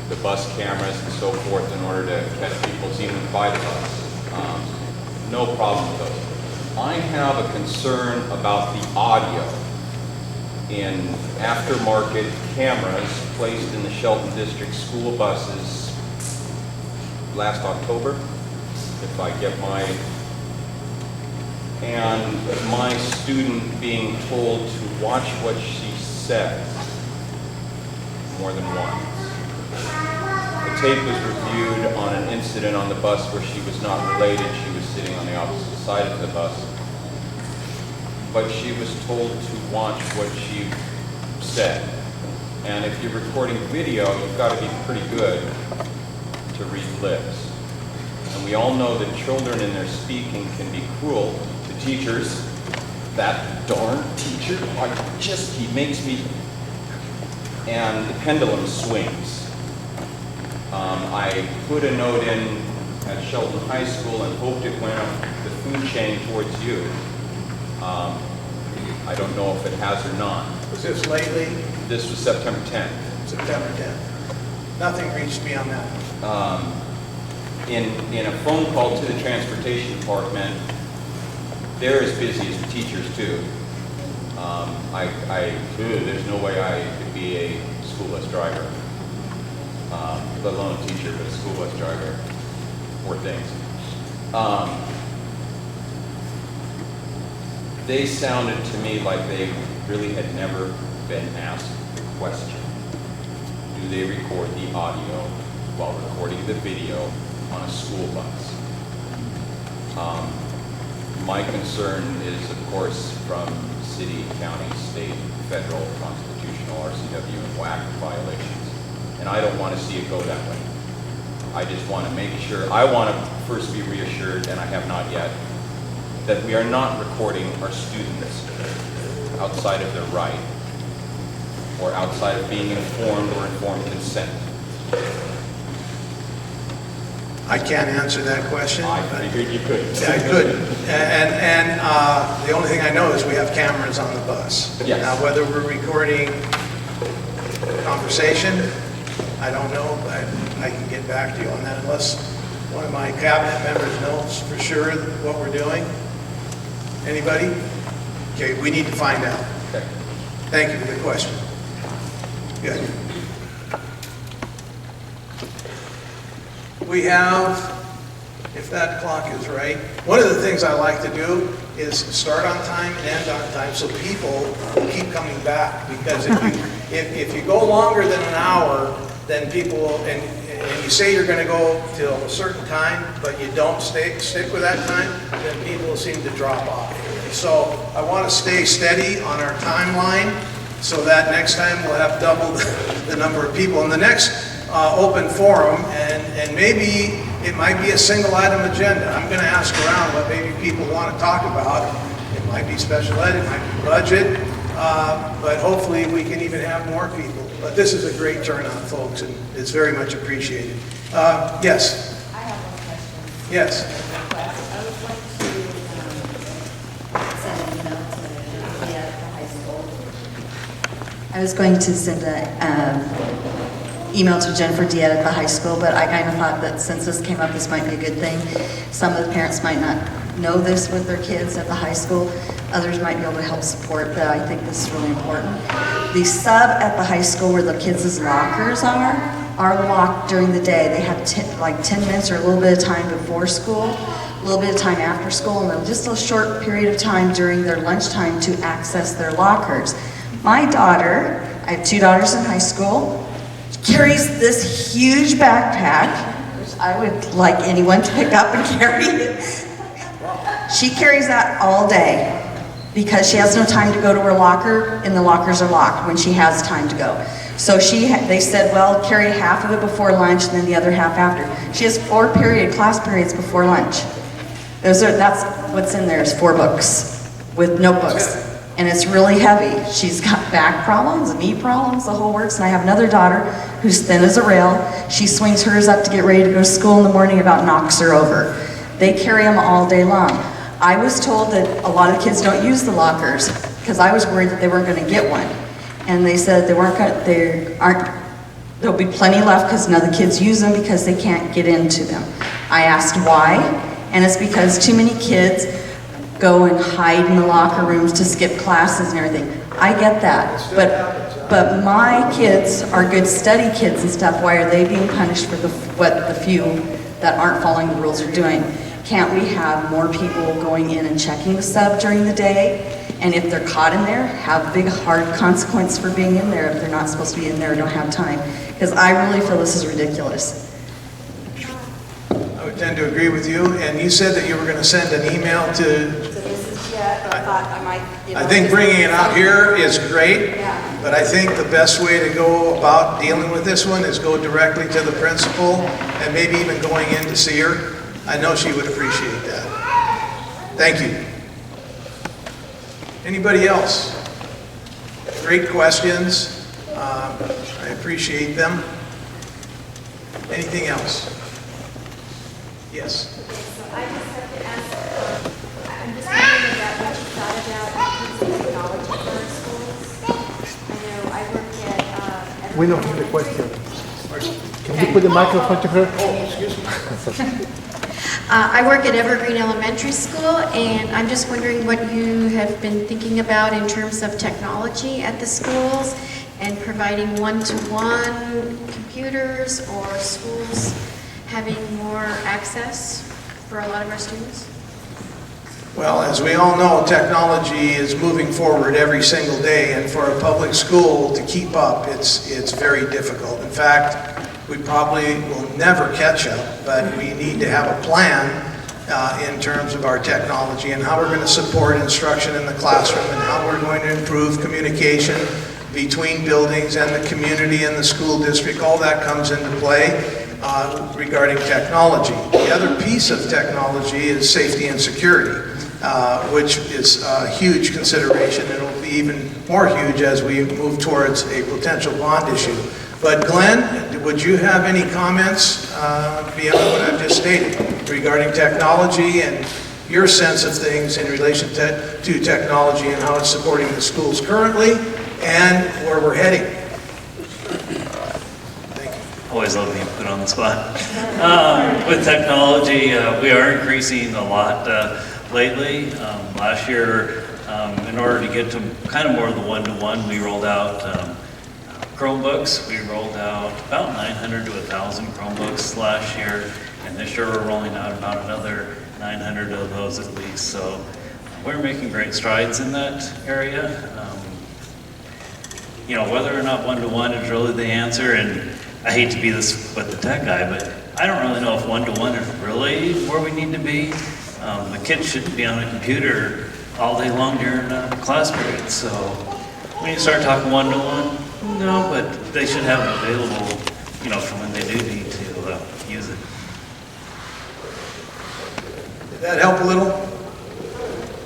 The bus cameras and so forth in order to catch people even by the bus. No problem with those. I have a concern about the audio in aftermarket cameras placed in the Shelton District school buses last October, if I get and my student being told to watch what she says more than once. The tape was reviewed on an incident on the bus where she was not related. She was sitting on the opposite side of the bus. But she was told to watch what she said. And if you're recording video, you've got to be pretty good to read lips. And we all know that children in their speaking can be cruel to teachers. That darn teacher, he makes me, and the pendulum swings. I put a note in at Shelton High School and hoped it went up the food chain towards you. I don't know if it has or not. Was this lately? This was September 10th. September 10th. Nothing reached me on that. In a phone call to the transportation department, they're as busy as the teachers too. There's no way I could be a school bus driver, let alone a teacher, but a school bus driver. Poor things. They sounded to me like they really had never been asked the question. do they record the audio while recording the video on a school bus? My concern is, of course, from city, county, state, federal, constitutional, RCW, and WAC violations. And I don't want to see it go that way. I just want to make sure, I want to first be reassured, and I have not yet, that we are not recording our students outside of their right or outside of being informed or informed consent. I can't answer that question. I figured you could. Yeah, I could. And the only thing I know is we have cameras on the bus. Yes. Now, whether we're recording conversation, I don't know, but I can get back to you on that unless one of my cabinet members knows for sure what we're doing. Anybody? Okay, we need to find out. Okay. Thank you for the question. Good. We have, if that clock is right, one of the things I like to do is start on time and end on time so people keep coming back. Because if you go longer than an hour, then people will, and you say you're going to go till a certain time, but you don't stick with that time, then people seem to drop off. So I want to stay steady on our timeline so that next time we'll have double the number of people. In the next open forum, and maybe it might be a single item agenda. I'm going to ask around what maybe people want to talk about. It might be special ed, it might be budget, but hopefully we can even have more people. But this is a great turnout, folks, and it's very much appreciated. Yes? I have one question. Yes? I was going to send an email to the high school. I was going to send an email to Jennifer Diet at the high school, but I kind of thought that since this came up, this might be a good thing. Some of the parents might not know this with their kids at the high school. Others might be able to help support, but I think this is really important. The sub at the high school where the kids' lockers are locked during the day. They have like 10 minutes or a little bit of time before school, a little bit of time after school, and then just a short period of time during their lunchtime to access their lockers. My daughter, I have 2 daughters in high school, carries this huge backpack, which I would like anyone to pick up and carry. She carries that all day because she has no time to go to her locker, and the lockers are locked when she has time to go. So they said, well, carry half of it before lunch and then the other half after. She has 4 class periods before lunch. That's what's in there is 4 books with notebooks. And it's really heavy. She's got back problems, knee problems, the whole works. And I have another daughter who's thin as a rail. She swings hers up to get ready to go to school in the morning, about knocks her over. They carry them all day long. I was told that a lot of kids don't use the lockers because I was worried that they weren't going to get one. And they said there'll be plenty left because none of the kids use them because they can't get into them. I asked why, and it's because too many kids go and hide in the locker rooms to skip classes and everything. I get that, but my kids are good study kids and stuff. Why are they being punished for what the few that aren't following the rules are doing? Can't we have more people going in and checking the sub during the day? And if they're caught in there, have big hard consequence for being in there if they're not supposed to be in there or don't have time. Because I really feel this is ridiculous. I would tend to agree with you, and you said that you were going to send an email to... So this is yet, I thought I might... I think bringing it out here is great, but I think the best way to go about dealing with this one is go directly to the principal and maybe even going in to see her. I know she would appreciate that. Thank you. Anybody else? Great questions. I appreciate them. Anything else? Yes. So I just have to ask, I'm just wondering about what you thought about technology for our schools. I know I work at... We don't hear the question. Can you put the microphone to her? Oh, excuse me. I work at Evergreen Elementary School, and I'm just wondering what you have been thinking about in terms of technology at the schools and providing one-to-one computers or schools having more access for a lot of our students. Well, as we all know, technology is moving forward every single day, and for a public school to keep up, it's very difficult. In fact, we probably will never catch up, but we need to have a plan in terms of our technology and how we're going to support instruction in the classroom and how we're going to improve communication between buildings and the community and the school district. All that comes into play regarding technology. The other piece of technology is safety and security, which is a huge consideration, and it will be even more huge as we move towards a potential bond issue. But Glenn, would you have any comments beyond what I've just stated regarding technology and your sense of things in relation to technology and how it's supporting the schools currently and where we're heading? Thank you. Always love being put on the spot. With technology, we are increasing a lot lately. Last year, in order to get to kind of more of the one-to-one, we rolled out Chromebooks. We rolled out about 900 to 1,000 Chromebooks last year, and this year we're rolling out about another 900 of those at least. So we're making great strides in that area. You know, whether or not one-to-one is really the answer, and I hate to be this with the tech guy, but I don't really know if one-to-one is really where we need to be. The kids shouldn't be on a computer all day long during class periods. So when you start talking one-to-one, no, but they should have it available, you know, for when they do need to use it. Did that help a little?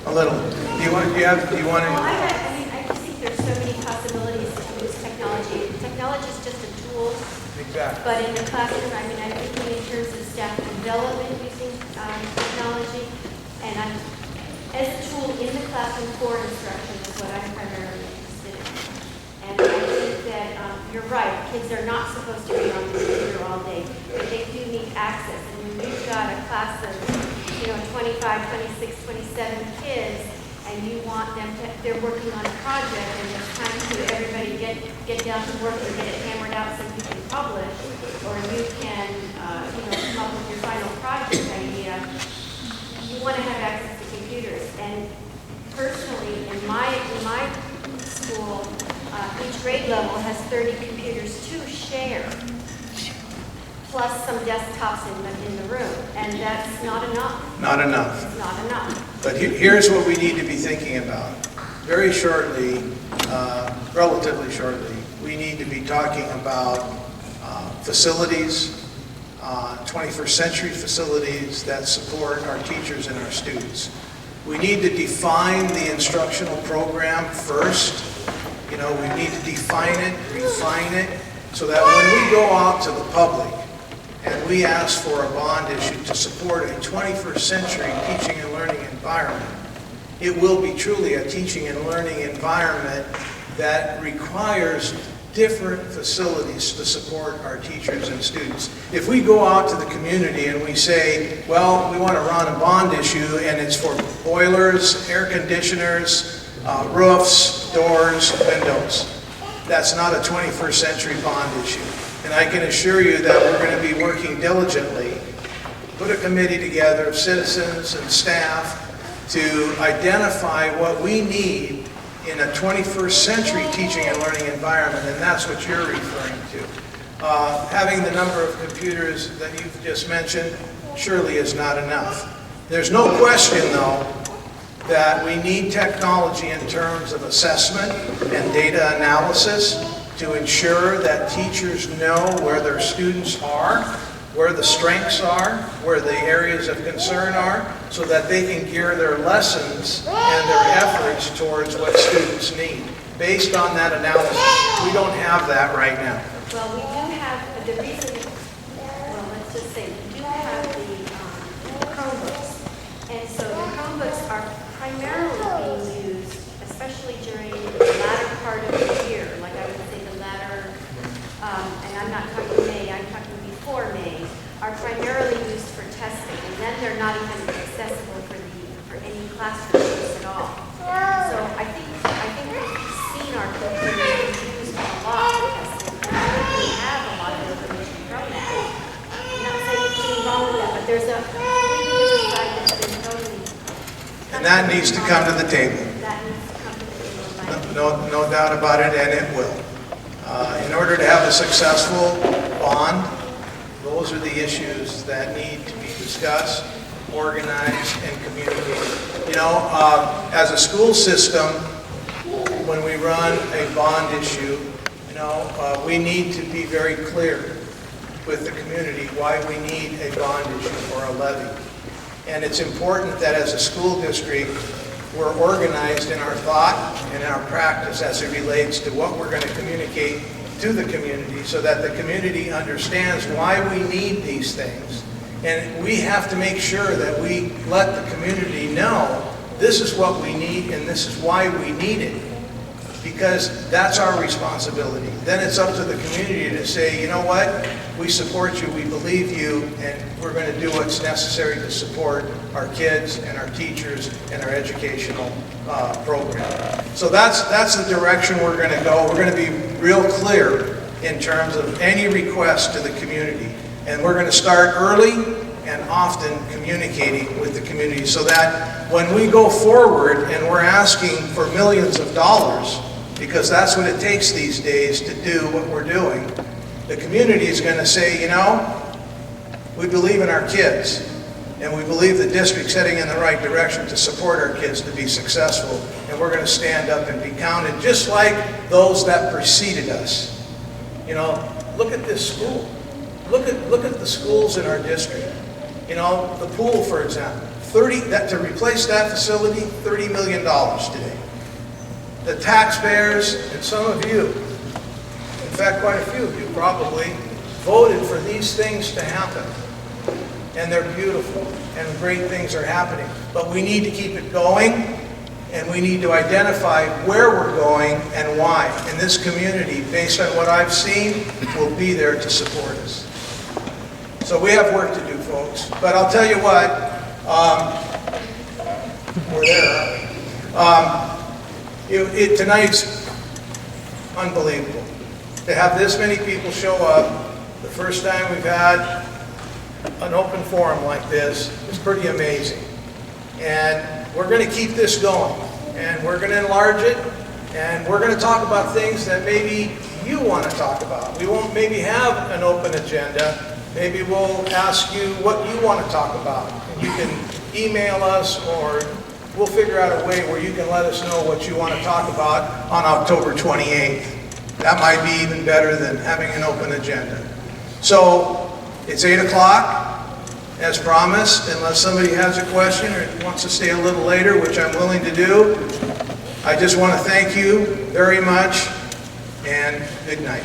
A little. Do you want to? Well, I just think there's so many possibilities to use technology. Technology is just a tool. Exactly. But in the classroom, I mean, I'm thinking in terms of staff development using technology, and as a tool in the classroom for instruction is what I'm primarily interested in. And I think that you're right, kids are not supposed to be on the computer all day, but they do need access. And when you've got a class of, 25, 26, 27 kids, and you want them to, they're working on a project, and it's time to everybody get down to work and get it hammered out so you can publish, or you can, come up with your final project idea. You want to have access to computers. And personally, in my school, each grade level has 30 computers to share, plus some desktops in the room, and that's not enough. Not enough. It's not enough. But here's what we need to be thinking about. Very shortly, relatively shortly, we need to be talking about facilities, 21st century facilities that support our teachers and our students. We need to define the instructional program first. We need to define it, refine it, so that when we go out to the public and we ask for a bond issue to support a 21st century teaching and learning environment, it will be truly a teaching and learning environment that requires different facilities to support our teachers and students. If we go out to the community and we say, well, we want to run a bond issue and it's for boilers, air conditioners, roofs, doors, windows, that's not a 21st century bond issue. And I can assure you that we're going to be working diligently, put a committee together of citizens and staff to identify what we need in a 21st century teaching and learning environment, and that's what you're referring to. Having the number of computers that you've just mentioned surely is not enough. There's no question, though, that we need technology in terms of assessment and data analysis to ensure that teachers know where their students are, where the strengths are, where the areas of concern are, so that they can gear their lessons and their efforts towards what students need. Based on that analysis, we don't have that right now. Well, we do have, the reason, well, let's just say, we do have the Chromebooks. And so the Chromebooks are primarily being used, especially during the latter part of the year, like I would say the latter, and I'm not talking May, I'm talking before May, are primarily used for testing, and then they're not even accessible for any classroom use at all. So I think we've seen our computers used a lot for testing, and I think we have a lot of information from that. I'm not saying anything wrong with that, but there's a side that's been totally. And that needs to come to the table. That needs to come to the table. No doubt about it, and it will. In order to have a successful bond, those are the issues that need to be discussed, organized, and communicated. You know, as a school system, when we run a bond issue, you know, we need to be very clear with the community why we need a bond issue or a levy. And it's important that as a school district, we're organized in our thought and in our practice as it relates to what we're going to communicate to the community so that the community understands why we need these things. And we have to make sure that we let the community know this is what we need and this is why we need it. Because that's our responsibility. Then it's up to the community to say, you know what, we support you, we believe you, and we're going to do what's necessary to support our kids and our teachers and our educational program. So that's the direction we're going to go. We're going to be real clear in terms of any request to the community. And we're going to start early and often communicating with the community so that when we go forward and we're asking for millions of dollars, because that's what it takes these days to do what we're doing, the community is going to say, you know, we believe in our kids, and we believe the district's heading in the right direction to support our kids to be successful, and we're going to stand up and be counted, just like those that preceded us. You know, look at this school. Look at the schools in our district. You know, the pool, for example, to replace that facility, $30 million today. The taxpayers, and some of you, in fact, quite a few of you probably, voted for these things to happen. And they're beautiful, and great things are happening. But we need to keep it going, and we need to identify where we're going and why. And this community, based on what I've seen, will be there to support us. So we have work to do, folks. But I'll tell you what, we're there, aren't we? Tonight's unbelievable. To have this many people show up, the first time we've had an open forum like this, is pretty amazing. And we're going to keep this going. And we're going to enlarge it. And we're going to talk about things that maybe you want to talk about. We won't maybe have an open agenda. Maybe we'll ask you what you want to talk about. And you can email us, or we'll figure out a way where you can let us know what you want to talk about on October 28th. That might be even better than having an open agenda. So it's 8 o'clock, as promised, unless somebody has a question or wants to stay a little later, which I'm willing to do. I just want to thank you very much, and good night.